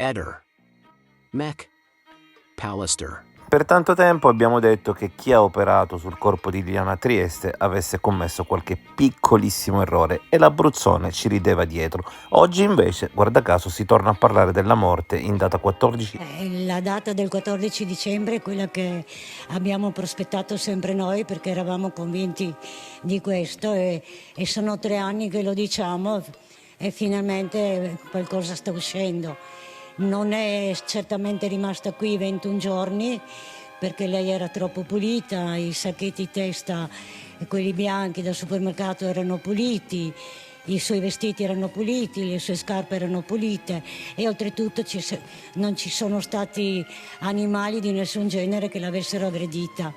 Eder, Mech, Pallister. Per tanto tempo abbiamo detto che chi ha operato sul corpo di Liliana Trieste avesse commesso qualche piccolissimo errore e l'Abruzzone ci rideva dietro. Oggi invece, guarda caso, si torna a parlare della morte in data 14. La data del 14 dicembre è quella che abbiamo prospettato sempre noi perché eravamo convinti di questo e sono 3 anni che lo diciamo e finalmente qualcosa sta uscendo. Non è certamente rimasta qui 21 giorni perché lei era troppo pulita, i sacchetti testa, quelli bianchi del supermercato erano puliti, i suoi vestiti erano puliti, le sue scarpe erano pulite e oltretutto non ci sono stati animali di nessun genere che l'avessero aggredita.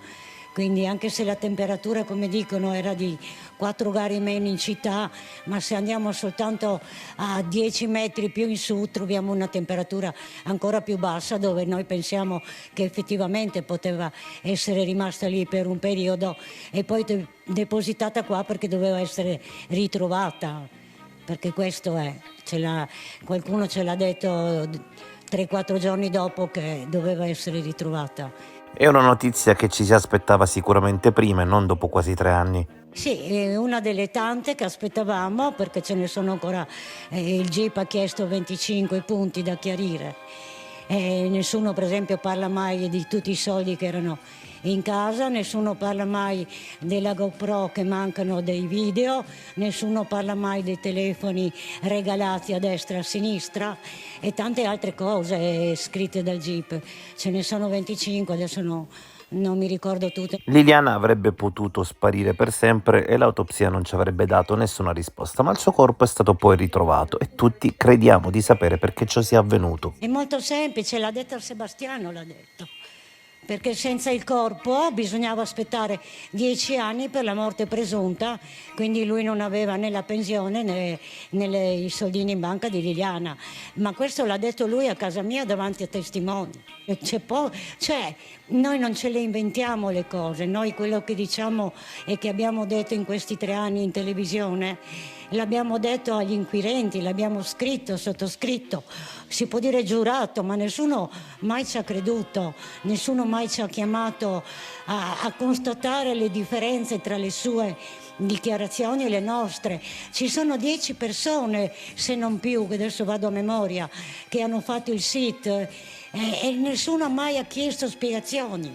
Quindi anche se la temperatura, come dicono, era di 4 gradi meno in città, ma se andiamo soltanto a 10 metri più in su troviamo una temperatura ancora più bassa dove noi pensiamo che effettivamente poteva essere rimasta lì per un periodo e poi depositata qua perché doveva essere ritrovata, perché questo è, qualcuno ce l'ha detto 3-4 giorni dopo che doveva essere ritrovata. È una notizia che ci si aspettava sicuramente prima e non dopo quasi 3 anni. Sì, è una delle tante che aspettavamo perché ce ne sono ancora, il GIP ha chiesto 25 punti da chiarire. Nessuno per esempio parla mai di tutti i soldi che erano in casa, nessuno parla mai della GoPro che mancano dei video, nessuno parla mai dei telefoni regalati a destra e a sinistra e tante altre cose scritte dal GIP. Ce ne sono 25, adesso non mi ricordo tutte. Liliana avrebbe potuto sparire per sempre e l'autopsia non ci avrebbe dato nessuna risposta, ma il suo corpo è stato poi ritrovato e tutti crediamo di sapere perché ciò sia avvenuto. È molto semplice, l'ha detto Sebastiano, l'ha detto. Perché senza il corpo bisognava aspettare 10 anni per la morte presunta, quindi lui non aveva né la pensione né i soldini in banca di Liliana. Ma questo l'ha detto lui a casa mia davanti a testimoni. Noi non ce le inventiamo le cose, noi quello che diciamo e che abbiamo detto in questi 3 anni in televisione l'abbiamo detto agli inquirenti, l'abbiamo scritto, sottoscritto, si può dire giurato, ma nessuno mai ci ha creduto, nessuno mai ci ha chiamato a constatare le differenze tra le sue dichiarazioni e le nostre. Ci sono 10 persone, se non più, che adesso vado a memoria, che hanno fatto il SIT e nessuno mai ha chiesto spiegazioni,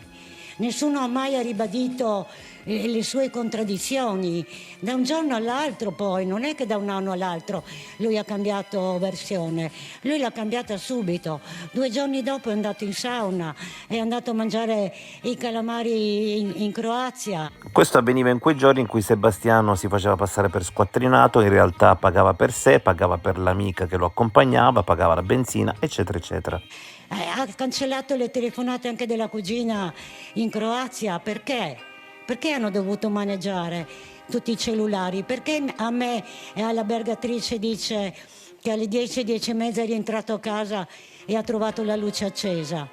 nessuno mai ha ribadito le sue contraddizioni. Da un giorno all'altro poi, non è che da un anno all'altro lui ha cambiato versione, lui l'ha cambiata subito. 2 giorni dopo è andato in sauna, è andato a mangiare i calamari in Croazia. Questo avveniva in quei giorni in cui Sebastiano si faceva passare per squattrinato, in realtà pagava per sé, pagava per l'amica che lo accompagnava, pagava la benzina, eccetera, eccetera. Ha cancellato le telefonate anche della cugina in Croazia, perché? Perché hanno dovuto maneggiare tutti i cellulari? Perché a me e alla bergatrice dice che alle 10, 10 e mezza è rientrato a casa e ha trovato la luce accesa?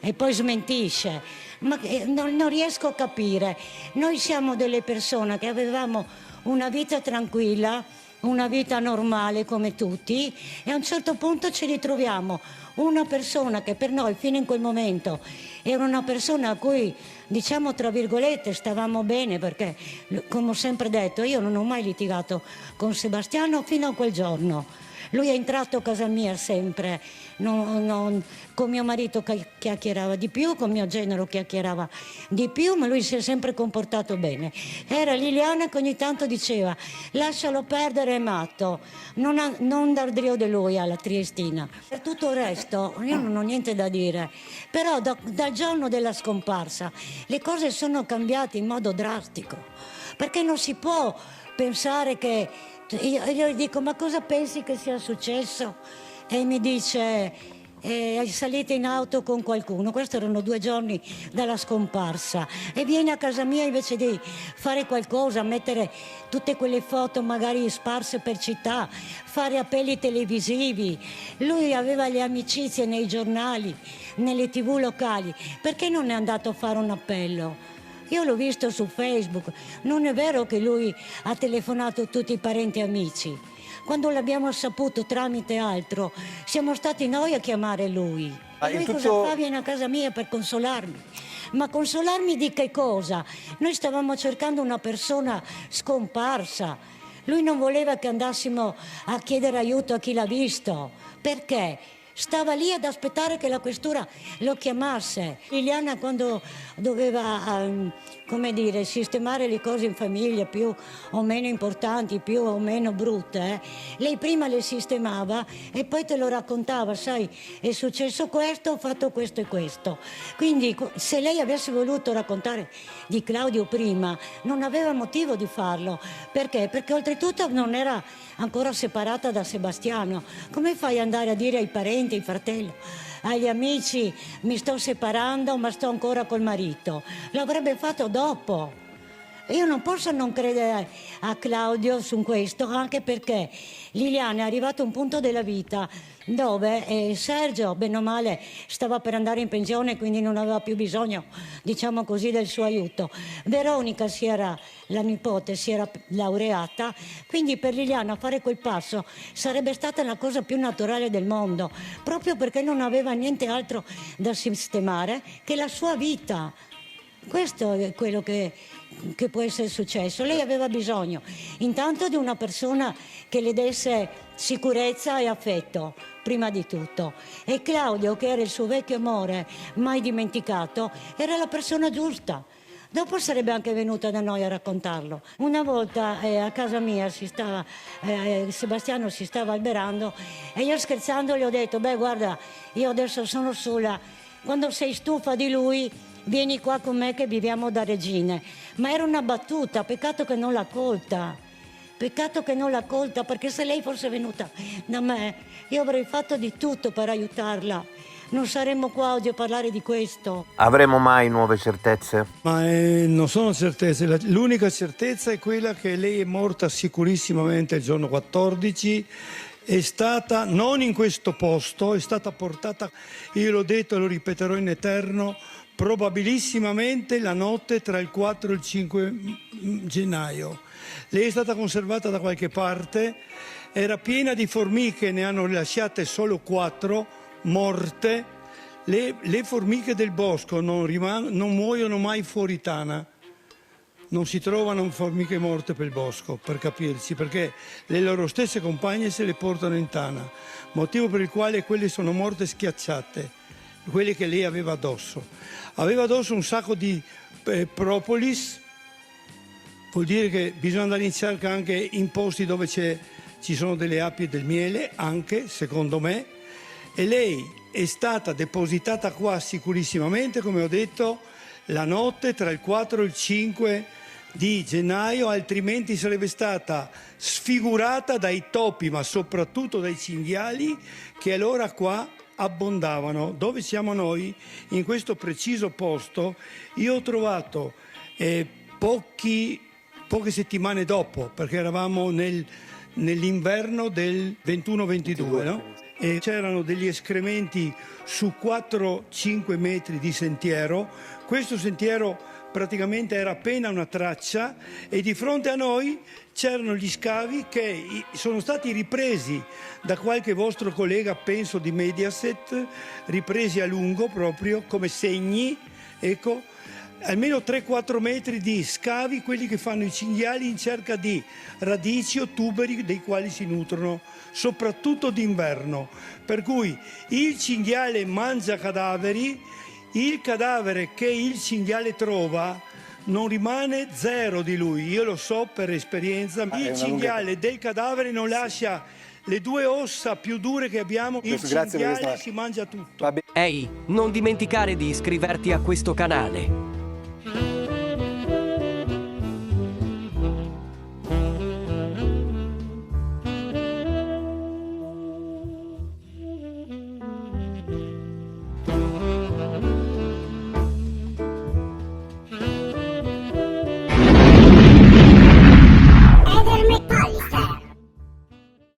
E poi smentisce. Ma non riesco a capire. Noi siamo delle persone che avevamo una vita tranquilla, una vita normale come tutti e a un certo punto ci ritroviamo una persona che per noi fino in quel momento era una persona a cui, diciamo tra virgolette, stavamo bene perché, come ho sempre detto, io non ho mai litigato con Sebastiano fino a quel giorno. Lui è entrato a casa mia sempre, con mio marito chiacchierava di più, con mio genero chiacchierava di più, ma lui si è sempre comportato bene. Era Liliana che ogni tanto diceva lascialo perdere, è matto, non dar drio di lui alla Triestina. Per tutto il resto io non ho niente da dire, però dal giorno della scomparsa le cose sono cambiate in modo drastico, perché non si può pensare che io gli dico ma cosa pensi che sia successo? E mi dice salite in auto con qualcuno. Questi erano 2 giorni dalla scomparsa e viene a casa mia invece di fare qualcosa, mettere tutte quelle foto magari sparse per città, fare appelli televisivi. Lui aveva le amicizie nei giornali, nelle TV locali, perché non è andato a fare un appello? Io l'ho visto su Facebook, non è vero che lui ha telefonato a tutti i parenti e amici, Quando l'abbiamo saputo tramite altro, siamo stati noi a chiamare lui. E lui cosa fa? Viene a casa mia per consolarmi. Ma consolarmi di che cosa? Noi stavamo cercando una persona scomparsa. Lui non voleva che andassimo a chiedere aiuto a chi l'ha visto. Perché? Stava lì ad aspettare che la questura lo chiamasse. Liliana, quando doveva, come dire, sistemare le cose in famiglia più o meno importanti, più o meno brutte, lei prima le sistemava e poi te lo raccontava, sai, è successo questo, ho fatto questo e questo. Quindi se lei avesse voluto raccontare di Claudio prima, non aveva motivo di farlo. Perché? Perché oltretutto non era ancora separata da Sebastiano. Come fai ad andare a dire ai parenti, ai fratelli, agli amici, mi sto separando ma sto ancora col marito? L'avrebbe fatto dopo. Io non posso non credere a Claudio su questo, anche perché Liliana è arrivato a un punto della vita dove Sergio, bene o male, stava per andare in pensione, quindi non aveva più bisogno, diciamo così, del suo aiuto. Veronica la nipote, si era laureata, quindi per Liliana fare quel passo sarebbe stata la cosa più naturale del mondo, proprio perché non aveva niente altro da sistemare che la sua vita. Questo è quello che può essere successo. Lei aveva bisogno intanto di una persona che le desse sicurezza e affetto, prima di tutto. E Claudio, che era il suo vecchio amore, mai dimenticato, era la persona giusta. Dopo sarebbe anche venuta da noi a raccontarlo. Una volta a casa mia Sebastiano si stava alberando e io scherzando gli ho detto: beh, guarda, io adesso sono sola, quando sei stufa di lui vieni qua con me che viviamo da regine. Ma era una battuta, peccato che non l'ha colta. Peccato che non l'ha colta, perché se lei fosse venuta da me, io avrei fatto di tutto per aiutarla. Non saremmo qua oggi a parlare di questo. Avremo mai nuove certezze? Ma non sono certezze, l'unica certezza è quella che lei è morta sicurissimamente il giorno 14, è stata, non in questo posto, è stata portata, io l'ho detto e lo ripeterò in eterno, probabilissimamente la notte tra il 4 e il 5 gennaio. Lei è stata conservata da qualche parte, era piena di formiche, ne hanno lasciate solo 4 morte. Le formiche del bosco non muoiono mai fuori tana, non si trovano formiche morte per il bosco, per capirci, perché le loro stesse compagne se le portano in tana, motivo per il quale quelle sono morte schiacciate, quelle che lei aveva addosso. Aveva addosso un sacco di propolis, vuol dire che bisogna andare in cerca anche in posti dove ci sono delle api e del miele, anche secondo me, e lei è stata depositata qua sicurissimamente, come ho detto, la notte tra il 4 e il 5 di gennaio, altrimenti sarebbe stata sfigurata dai topi, ma soprattutto dai cinghiali che allora qua abbondavano. Dove siamo noi, in questo preciso posto, io ho trovato poche settimane dopo, perché eravamo nell'inverno del 21-22, no? E c'erano degli escrementi su 4-5 metri di sentiero. Questo sentiero praticamente era appena una traccia e di fronte a noi c'erano gli scavi che sono stati ripresi da qualche vostro collega, penso di Mediaset, ripresi a lungo proprio come segni, ecco, almeno 3-4 metri di scavi, quelli che fanno i cinghiali in cerca di radici o tuberi dei quali si nutrono, soprattutto d'inverno. Per cui il cinghiale mangia cadaveri, il cadavere che il cinghiale trova non rimane zero di lui, io lo so per esperienza. Il cinghiale del cadavere non lascia le 2 ossa più dure che abbiamo, il cinghiale si mangia tutto. Ehi, non dimenticare di iscriverti a questo canale.